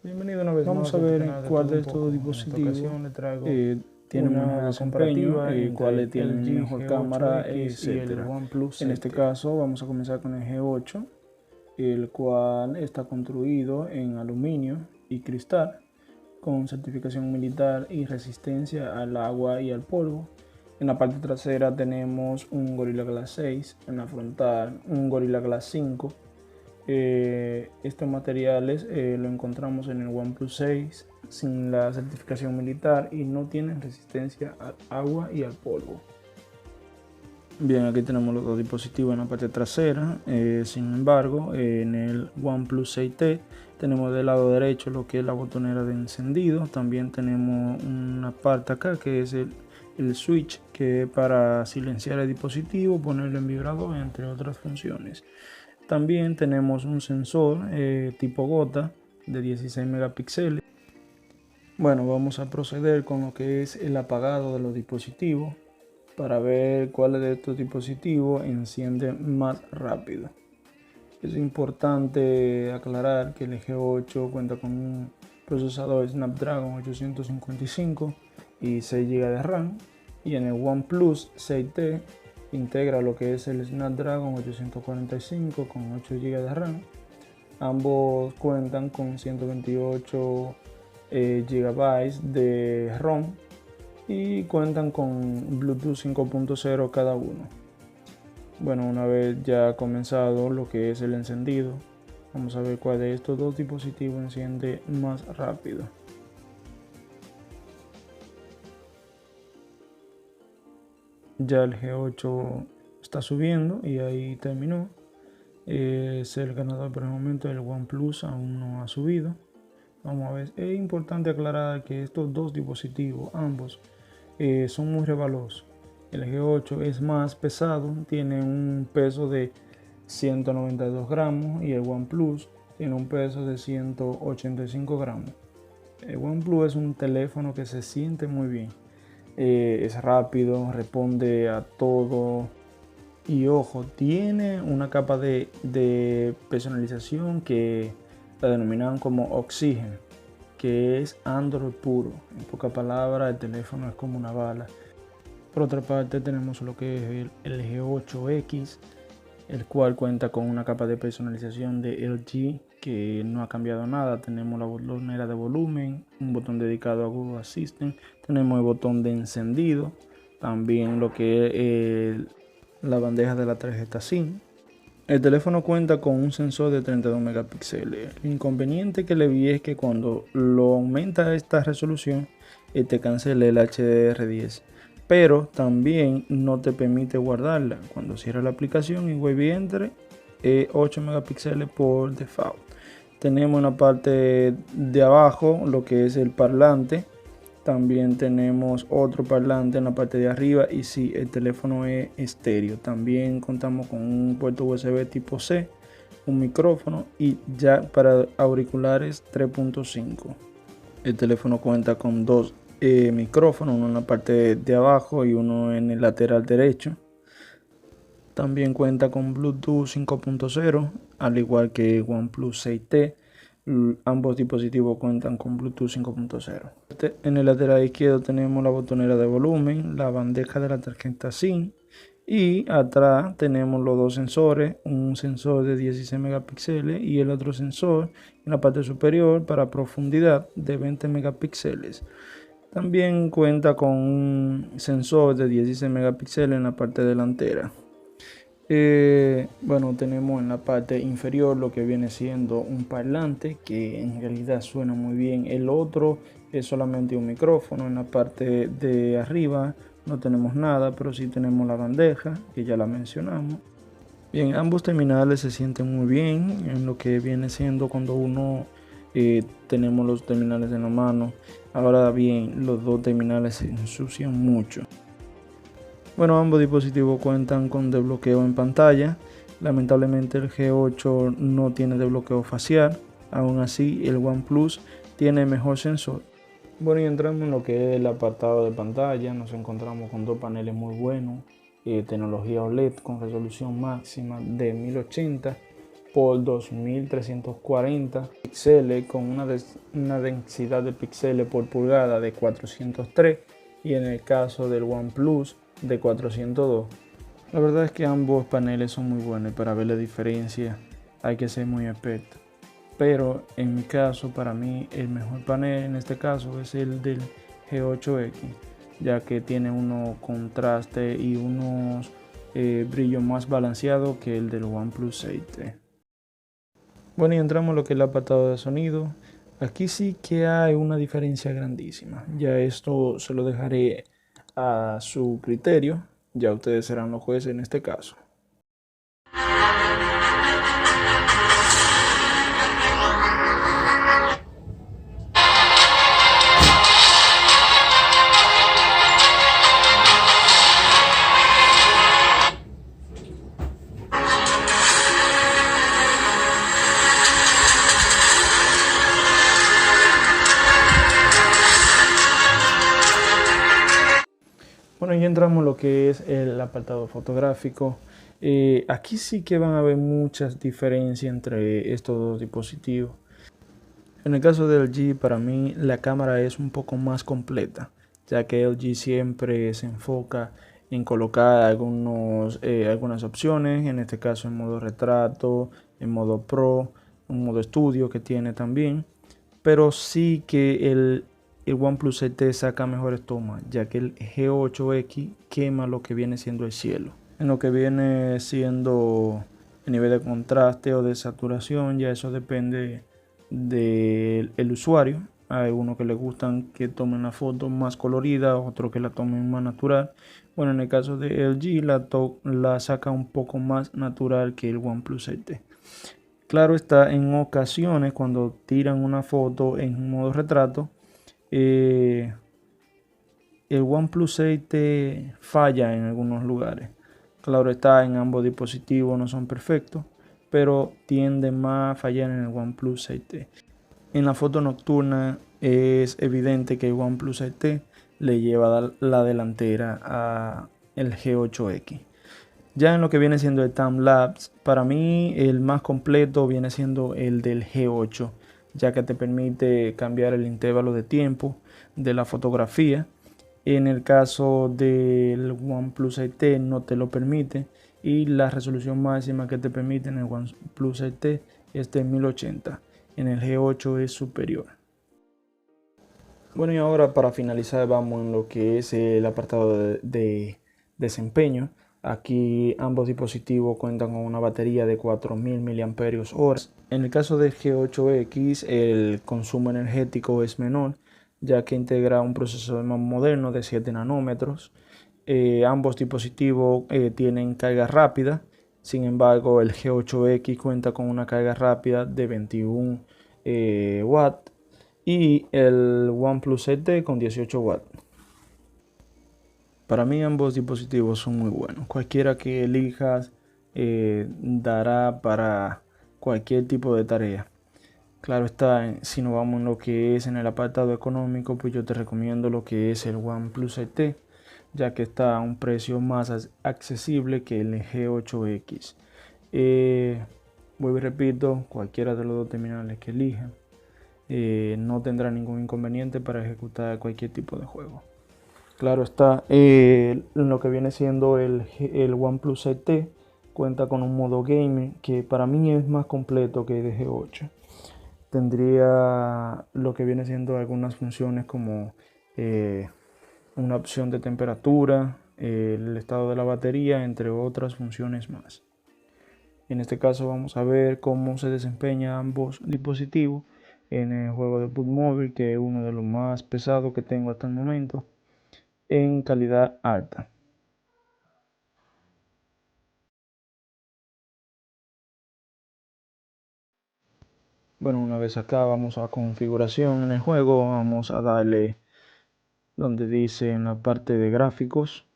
Bienvenido una vez Vamos más a ver canal de cuál Todo de un estos Poco. En esta dispositivos ocasión le traigo tiene una mejor desempeño, comparativa entre cuáles el tienen LG mejor cámara, G8X y el etcétera. OnePlus En este 6T. caso vamos a comenzar con el G8, el cual está construido en aluminio y cristal con certificación militar y resistencia al agua y al polvo. En la parte trasera tenemos un Gorilla Glass 6, en la frontal un Gorilla Glass 5. Estos materiales lo encontramos en el OnePlus 6 sin la certificación militar y no tienen resistencia al agua y al polvo. Bien, aquí tenemos los dos dispositivos en la parte trasera. Sin embargo, en el OnePlus 6T tenemos del lado derecho lo que es la botonera de encendido. También tenemos una parte acá que es el switch, que es para silenciar el dispositivo, ponerlo en vibrador, entre otras funciones. También tenemos un sensor tipo gota de 16 megapíxeles. Bueno, vamos a proceder con lo que es el apagado de los dispositivos para ver cuáles de estos dispositivos encienden más rápido. Es importante aclarar que el G8 cuenta con un procesador Snapdragon 855 y 6 GB de RAM, y en el OnePlus 6T integra lo que es el Snapdragon 845 con 8 GB de RAM. Ambos cuentan con 128 GB de ROM y cuentan con Bluetooth 5.0 cada uno. Bueno, una vez ya comenzado lo que es el encendido, vamos a ver cuál de estos dos dispositivos enciende más rápido. Ya el G8 está subiendo y ahí terminó. Es el ganador por el momento. El OnePlus aún no ha subido. Vamos a ver, es importante aclarar que estos dos dispositivos, ambos, son muy resbalosos. El G8 es más pesado, tiene un peso de 192 gramos y el OnePlus tiene un peso de 185 gramos. El OnePlus es un teléfono que se siente muy bien. Es rápido, responde a todo. Y ojo, tiene una capa de personalización que la denominaban como Oxygen, que es Android puro. En pocas palabras, el teléfono es como una bala. Por otra parte, tenemos lo que es el G8X, el cual cuenta con una capa de personalización de LG que no ha cambiado nada. Tenemos la botonera de volumen, un botón dedicado a Google Assistant, tenemos el botón de encendido, también lo que es la bandeja de la tarjeta SIM. El teléfono cuenta con un sensor de 32 megapíxeles. El inconveniente que le vi es que cuando lo aumenta esta resolución, te cancela el HDR10. Pero también no te permite guardarla. Cuando cierra la aplicación y vuelve y entre, 8 megapíxeles por default. Tenemos en la parte de abajo lo que es el parlante. También tenemos otro parlante en la parte de arriba y sí, el teléfono es estéreo. También contamos con un puerto USB tipo C, un micrófono y jack para auriculares 3.5. El teléfono cuenta con dos micrófonos, uno en la parte de abajo y uno en el lateral derecho. También cuenta con Bluetooth 5.0, al igual que OnePlus 6T. Ambos dispositivos cuentan con Bluetooth 5.0. En el lateral izquierdo tenemos la botonera de volumen, la bandeja de la tarjeta SIM y atrás tenemos los dos sensores, un sensor de 16 megapíxeles y el otro sensor en la parte superior para profundidad de 20 megapíxeles. También cuenta con un sensor de 16 megapíxeles en la parte delantera. Bueno, tenemos en la parte inferior lo que viene siendo un parlante que en realidad suena muy bien. El otro es solamente un micrófono. En la parte de arriba no tenemos nada, pero sí tenemos la bandeja que ya la mencionamos. Bien, ambos terminales se sienten muy bien en lo que viene siendo cuando uno tenemos los terminales en la mano. Ahora bien, los dos terminales se ensucian mucho. Bueno, ambos dispositivos cuentan con desbloqueo en pantalla. Lamentablemente el G8 no tiene desbloqueo facial. Aún así, el OnePlus tiene mejor sensor. Bueno, y entramos en lo que es el apartado de pantalla. Nos encontramos con dos paneles muy buenos. Tecnología OLED con resolución máxima de 1080 por 2340 píxeles con una densidad de píxeles por pulgada de 403 y en el caso del OnePlus de 402. La verdad es que ambos paneles son muy buenos y para ver la diferencia hay que ser muy experto. Pero en mi caso, para mí el mejor panel en este caso es el del G8X, ya que tiene unos contrastes y unos brillos más balanceados que el del OnePlus 6T. Bueno, y entramos a lo que es el apartado de sonido. Aquí sí que hay una diferencia grandísima. Ya esto se lo dejaré a su criterio. Ya ustedes serán los jueces en este caso. Bueno, ya entramos en lo que es el apartado fotográfico. Aquí sí que van a haber muchas diferencias entre estos dos dispositivos. En el caso del LG, para mí la cámara es un poco más completa, ya que LG siempre se enfoca en colocar algunas opciones, en este caso en modo retrato, en modo Pro, en modo estudio que tiene también, pero sí que el OnePlus 7 saca mejores tomas, ya que el G8X quema lo que viene siendo el cielo. En lo que viene siendo el nivel de contraste o de saturación, ya eso depende del usuario. Hay unos que les gustan que tomen la foto más colorida, otros que la tomen más natural. Bueno, en el caso de LG la saca un poco más natural que el OnePlus 7. Claro está, en ocasiones cuando tiran una foto en modo retrato, el OnePlus 7 falla en algunos lugares. Claro está, en ambos dispositivos no son perfectos, pero tiende más a fallar en el OnePlus 7. En la foto nocturna es evidente que el OnePlus 7 le lleva la delantera a el G8X. Ya en lo que viene siendo el timelapse, para mí el más completo viene siendo el del G8, ya que te permite cambiar el intervalo de tiempo de la fotografía. En el caso del OnePlus 7 no te lo permite y la resolución máxima que te permite en el OnePlus 7 es de 1080. En el G8 es superior. Bueno, y ahora para finalizar vamos en lo que es el apartado de desempeño. Aquí ambos dispositivos cuentan con una batería de 4000 mAh. En el caso del G8X el consumo energético es menor, ya que integra un procesador más moderno de 7 nanómetros. Ambos dispositivos tienen carga rápida. Sin embargo, el G8X cuenta con una carga rápida de 21 watts y el OnePlus 7 con 18 watts. Para mí ambos dispositivos son muy buenos. Cualquiera que elijas dará para cualquier tipo de tarea. Claro está, si nos vamos en lo que es en el apartado económico, pues yo te recomiendo lo que es el OnePlus 7, ya que está a un precio más accesible que el G8X. Vuelvo y repito, cualquiera de los dos terminales que elijan no tendrá ningún inconveniente para ejecutar cualquier tipo de juego. Claro está, en lo que viene siendo el OnePlus 7 cuenta con un modo gaming que para mí es más completo que el G8. Tendría lo que viene siendo algunas funciones como una opción de temperatura, el estado de la batería, entre otras funciones más. En este caso vamos a ver cómo se desempeñan ambos dispositivos en el juego de PUBG Mobile, que es uno de los más pesados que tengo hasta el momento, en calidad alta. Bueno, una vez acá vamos a configuración en el juego, vamos a darle donde dice en la parte de gráficos.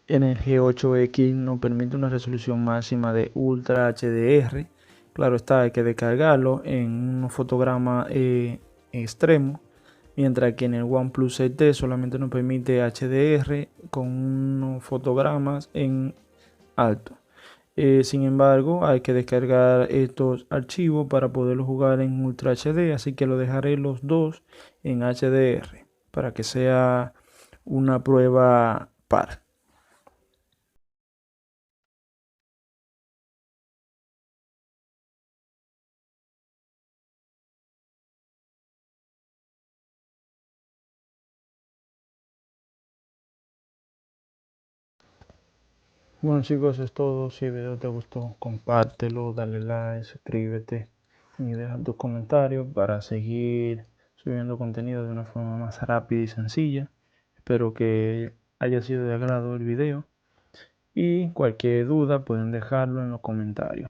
En el G8X nos permite una resolución máxima de Ultra HDR. Claro está, hay que descargarlo en un fotograma extremo, mientras que en el OnePlus 7 solamente nos permite HDR con unos fotogramas en alto. Sin embargo, hay que descargar estos archivos para poderlo jugar en Ultra HD, así que lo dejaré los dos en HDR para que sea una prueba par. Bueno chicos, es todo. Si el video te gustó, compártelo, dale like, suscríbete y deja tus comentarios para seguir subiendo contenido de una forma más rápida y sencilla. Espero que haya sido de agrado el video y cualquier duda pueden dejarlo en los comentarios.